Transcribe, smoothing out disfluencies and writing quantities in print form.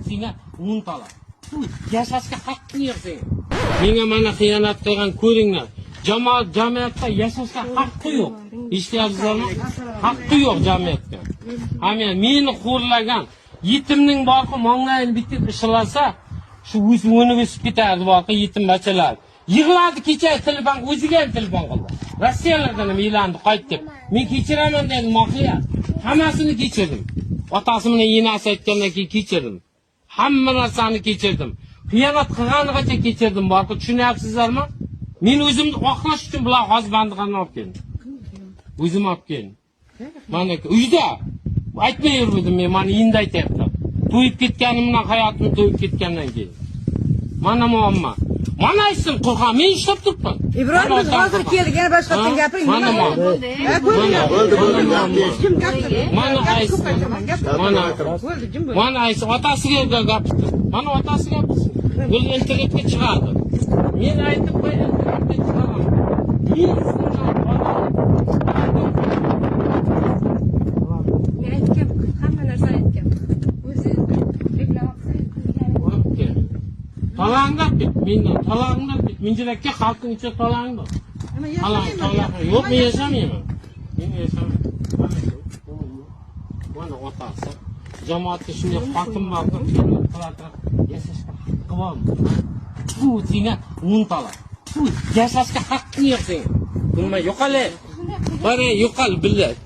Senga untala. Yashashga haqqing yo'q senga. Menga mana xiyonat qilgan ko'ringlar. Jamiyatda yashashga haqqi yo'q. Eshityapsizlarmi? Haqqi yo'q jamiyatga. Hamma meni xo'rlagan yetimning borqi monglayini bitib ishlasa, shu o'sib o'sib ketardi borqi yetim bachalar. Yig'ladi kecha telefon o'ziga ham telefon qildi. Rossiyalardan ham e'landi qayt deb. Men kechiraman dedim Mahliya. Hammasini kechirdim. Otasi bilan yenasi aytgandan keyin kechirdim. Hamma narsani kechirdim. Xiyonat qilganigacha kechirdim borqi, tushunyapsizlarmi? Men o'zimni oqlash uchun bular hozir bandiqani olib keldim. O'zim olib keldim. Mana uyda aytmay yurdim men, mana endi aytyapman. To'yib ketganimdan, hayotim to'yib ketgandan keyin. Mana muammo. Mana aytsin Qur'on, men ishlab turibman. Ibrohim biz hozir keldik, yana boshqadan gapiring. Mana bo'ldi. Mana aytsin. Mana aytsin, otasiga gapirdi. Mana otasiga gapirsin. Bu internetga chiqadi. Men aytib qo'ydim, internetga chiqaman. Talanglar bit, mendan talanglar bit. Minjirakka xalqning ichida talang bor. Talang. Yo'q, men yashamayman. Men yashamayman. Mana otasi jamoatga shunday hokim bordir, yashashga haqqi bormi? Senga untala. Yashashga haqqing yo'q senga. Nima yo'qale? Bari yo'qal billat.